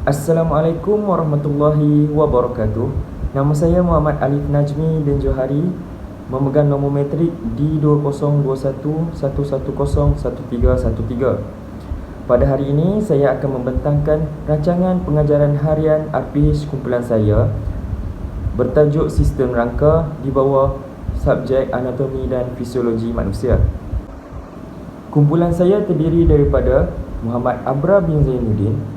Assalamualaikum warahmatullahi wabarakatuh. Nama saya Muhammad Alif Najmi bin Johari, memegang nombor matrik D202111011313. Pada hari ini saya akan membentangkan rancangan pengajaran harian RPH kumpulan saya bertajuk Sistem Rangka di bawah subjek Anatomi dan Fisiologi Manusia. Kumpulan saya terdiri daripada Muhammad Abra bin Zainuddin,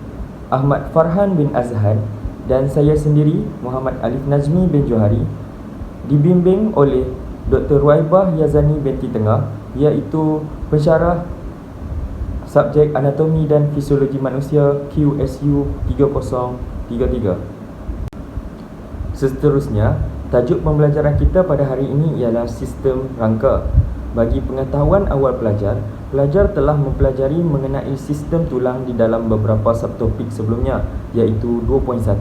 Ahmad Farhan bin Azhan dan saya sendiri Muhammad Alif Najmi bin Johari, dibimbing oleh Dr. Ruaibah Yazani binti Tengah, iaitu pensyarah subjek Anatomi dan Fisiologi Manusia QSU 3033. Seterusnya, tajuk pembelajaran kita pada hari ini ialah Sistem Rangka. Bagi pengetahuan awal pelajar, pelajar telah mempelajari mengenai sistem tulang di dalam beberapa subtopik sebelumnya, iaitu 2.1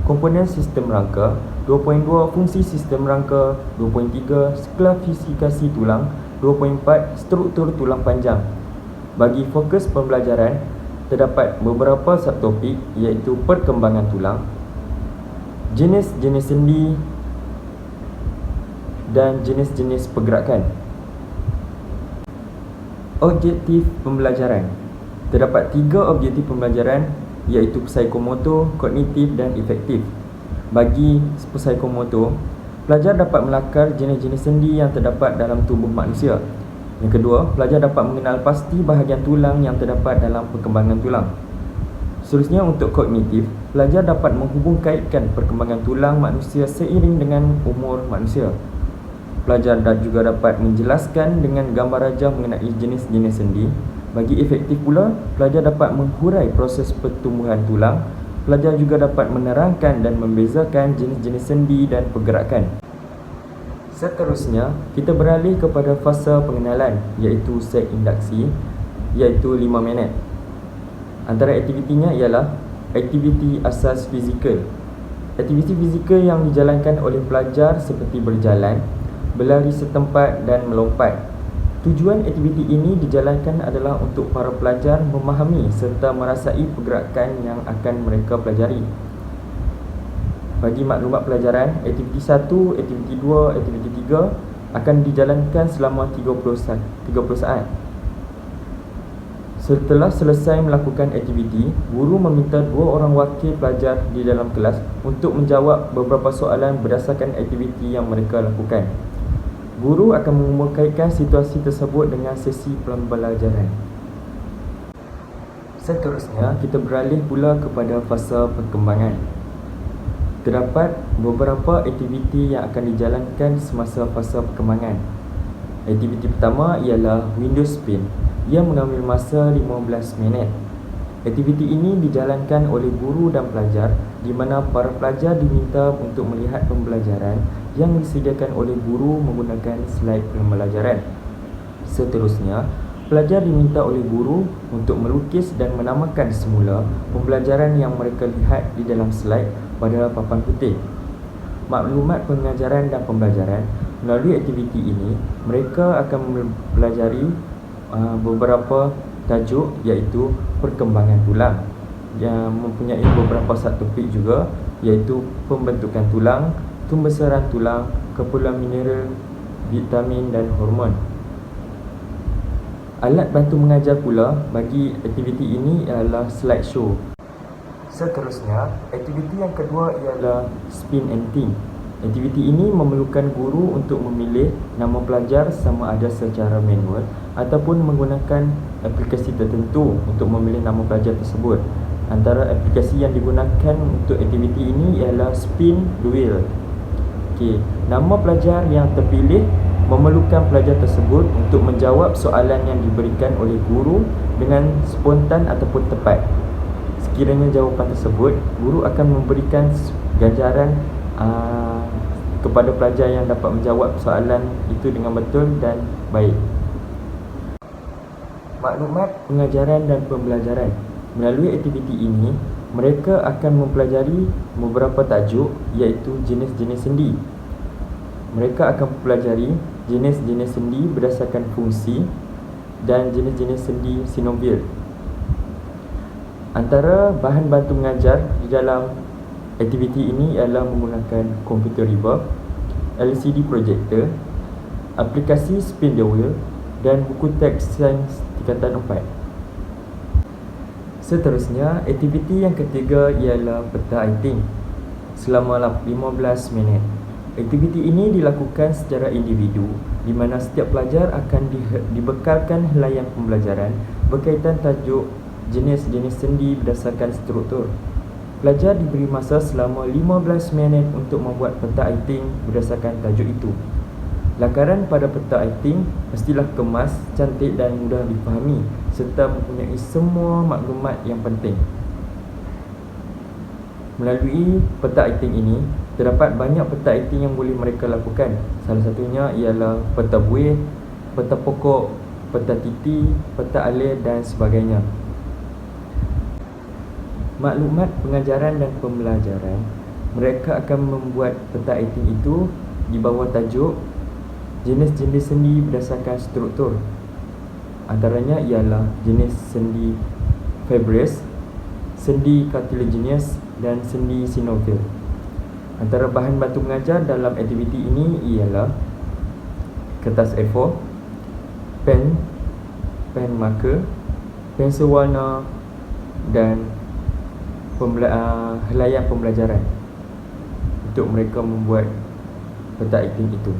Komponen Sistem Rangka, 2.2 Fungsi Sistem Rangka, 2.3 Klasifikasi Tulang, 2.4 Struktur Tulang Panjang. Bagi fokus pembelajaran, terdapat beberapa subtopik iaitu perkembangan tulang, jenis-jenis sendi dan jenis-jenis pergerakan. Objektif pembelajaran. Terdapat 3 objektif pembelajaran iaitu psikomotor, kognitif dan efektif. Bagi psikomotor, pelajar dapat melakar jenis-jenis sendi yang terdapat dalam tubuh manusia. Yang kedua, pelajar dapat mengenal pasti bahagian tulang yang terdapat dalam perkembangan tulang. Seterusnya, untuk kognitif, pelajar dapat menghubungkaitkan perkembangan tulang manusia seiring dengan umur manusia. Pelajar juga dapat menjelaskan dengan gambar rajah mengenai jenis-jenis sendi. Bagi efektif pula, pelajar dapat menghurai proses pertumbuhan tulang. Pelajar juga dapat menerangkan dan membezakan jenis-jenis sendi dan pergerakan. Seterusnya, kita beralih kepada fasa pengenalan iaitu set induksi, iaitu 5 minit. Antara aktivitinya ialah aktiviti asas fizikal. Aktiviti fizikal yang dijalankan oleh pelajar seperti berjalan, berlari setempat dan melompat. Tujuan aktiviti ini dijalankan adalah untuk para pelajar memahami serta merasai pergerakan yang akan mereka pelajari. Bagi maklumat pelajaran, aktiviti 1, aktiviti 2, aktiviti 3 akan dijalankan selama 30 saat. Setelah selesai melakukan aktiviti, guru meminta 2 orang wakil pelajar di dalam kelas untuk menjawab beberapa soalan berdasarkan aktiviti yang mereka lakukan. Guru akan mengumpulkan situasi tersebut dengan sesi pembelajaran. Seterusnya, kita beralih pula kepada fasa perkembangan. Terdapat beberapa aktiviti yang akan dijalankan semasa fasa perkembangan. Aktiviti pertama ialah window spin. Ia mengambil masa 15 minit. Aktiviti ini dijalankan oleh guru dan pelajar, di mana para pelajar diminta untuk melihat pembelajaran yang disediakan oleh guru menggunakan slide pembelajaran. Seterusnya, pelajar diminta oleh guru untuk melukis dan menamakan semula pembelajaran yang mereka lihat di dalam slide pada papan putih. Maklumat pengajaran dan pembelajaran. Melalui aktiviti ini, mereka akan mempelajari beberapa tajuk iaitu perkembangan tulang, yang mempunyai beberapa subtopik juga iaitu pembentukan tulang, pembesaran tulang, keperluan mineral, vitamin dan hormon. Alat bantu mengajar pula bagi aktiviti ini ialah slideshow. Seterusnya, aktiviti yang kedua ialah spin and think. Aktiviti ini memerlukan guru untuk memilih nama pelajar sama ada secara manual ataupun menggunakan aplikasi tertentu untuk memilih nama pelajar tersebut. Antara aplikasi yang digunakan untuk aktiviti ini ialah Spin the Wheel. Nama pelajar yang terpilih memerlukan pelajar tersebut untuk menjawab soalan yang diberikan oleh guru dengan spontan ataupun tepat. Sekiranya jawapan tersebut, guru akan memberikan ganjaran kepada pelajar yang dapat menjawab soalan itu dengan betul dan baik. Maklumat pengajaran dan pembelajaran. Melalui aktiviti ini, mereka akan mempelajari beberapa tajuk iaitu jenis-jenis sendi. Mereka akan mempelajari jenis-jenis sendi berdasarkan fungsi dan jenis-jenis sendi sinovial. Antara bahan bantu mengajar di dalam aktiviti ini ialah menggunakan komputer riba, LCD projector, aplikasi spin the wheel dan buku teks sains tingkatan 4. Seterusnya, aktiviti yang ketiga ialah peta iting selama 15 minit. Aktiviti ini dilakukan secara individu di mana setiap pelajar akan dibekalkan helaian pembelajaran berkaitan tajuk jenis-jenis sendi berdasarkan struktur. Pelajar diberi masa selama 15 minit untuk membuat peta iting berdasarkan tajuk itu. Lakaran pada peta iting mestilah kemas, cantik dan mudah dipahami serta mempunyai semua maklumat yang penting. Melalui peta iting ini, terdapat banyak peta iting yang boleh mereka lakukan. Salah satunya ialah peta buih, peta pokok, peta titi, peta alir dan sebagainya. Maklumat pengajaran dan pembelajaran, mereka akan membuat peta iting itu di bawah tajuk jenis-jenis sendi berdasarkan struktur. Antaranya ialah jenis sendi fibrous, sendi cartilaginous dan sendi synovial. Antara bahan bantu mengajar dalam aktiviti ini ialah kertas A4, pen marker, pensel warna dan helaian pembelajaran untuk mereka membuat peta iting itu.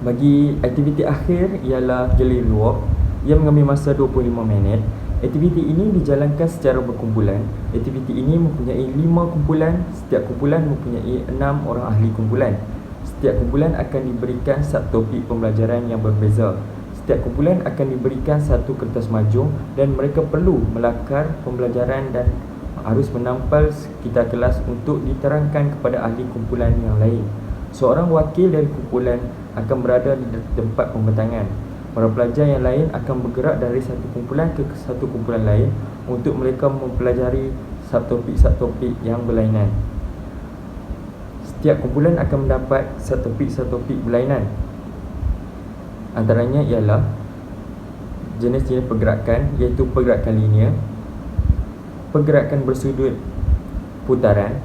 Bagi aktiviti akhir ialah gallery walk yang mengambil masa 25 minit. Aktiviti ini dijalankan secara berkumpulan. Aktiviti ini mempunyai 5 kumpulan. Setiap kumpulan mempunyai 6 orang ahli kumpulan. Setiap kumpulan akan diberikan subtopik pembelajaran yang berbeza. Setiap kumpulan akan diberikan satu kertas majung dan mereka perlu melakar pembelajaran dan harus menampal sekitar kelas untuk diterangkan kepada ahli kumpulan yang lain. Seorang wakil dari kumpulan akan berada di tempat pembentangan. Para pelajar yang lain akan bergerak dari satu kumpulan ke satu kumpulan lain untuk mereka mempelajari subtopik-subtopik yang berlainan. Setiap kumpulan akan mendapat subtopik-subtopik berlainan. Antaranya ialah jenis-jenis pergerakan, iaitu pergerakan linear, pergerakan bersudut putaran,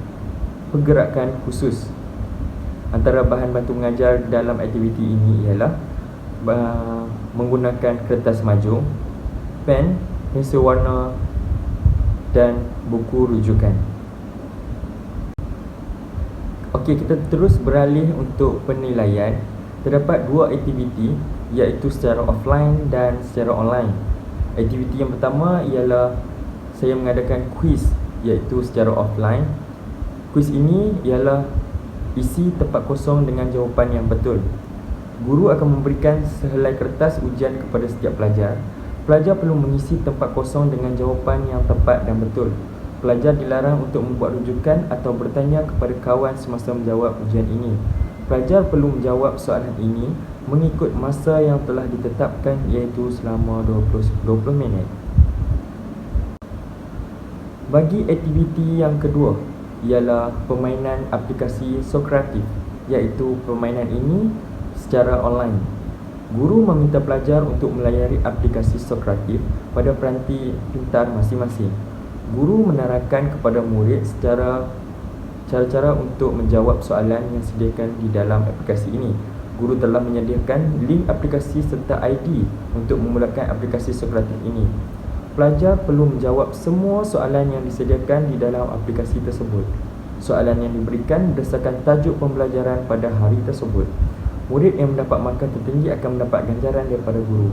pergerakan khusus. Antara bahan bantu mengajar dalam aktiviti ini ialah menggunakan kertas majung, pen, pensel warna dan buku rujukan. Okey, kita terus beralih untuk penilaian. Terdapat 2 aktiviti iaitu secara offline dan secara online. Aktiviti yang pertama ialah saya mengadakan kuis iaitu secara offline. Kuis ini ialah isi tempat kosong dengan jawapan yang betul. Guru akan memberikan sehelai kertas ujian kepada setiap pelajar. Pelajar perlu mengisi tempat kosong dengan jawapan yang tepat dan betul. Pelajar dilarang untuk membuat rujukan atau bertanya kepada kawan semasa menjawab ujian ini. Pelajar perlu menjawab soalan ini mengikut masa yang telah ditetapkan iaitu selama 20 minit. Bagi aktiviti yang kedua ialah permainan aplikasi Sokratif, iaitu permainan ini secara online. Guru meminta pelajar untuk melayari aplikasi Sokratif pada peranti pintar masing-masing. Guru menerangkan kepada murid secara cara-cara untuk menjawab soalan yang disediakan di dalam aplikasi ini. Guru telah menyediakan link aplikasi serta ID untuk memulakan aplikasi Sokratif ini. Pelajar perlu menjawab semua soalan yang disediakan di dalam aplikasi tersebut. Soalan yang diberikan berdasarkan tajuk pembelajaran pada hari tersebut. Murid yang mendapat markah tertinggi akan mendapat ganjaran daripada guru.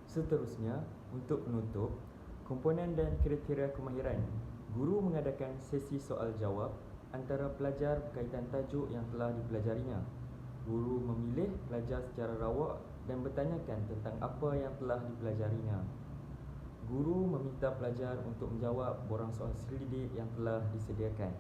Seterusnya, untuk penutup, komponen dan kriteria kemahiran. Guru mengadakan sesi soal jawab antara pelajar berkaitan tajuk yang telah dipelajarinya. Guru memilih pelajar secara rawak dan bertanyakan tentang apa yang telah dipelajarinya. Guru meminta pelajar untuk menjawab borang soal selidik yang telah disediakan.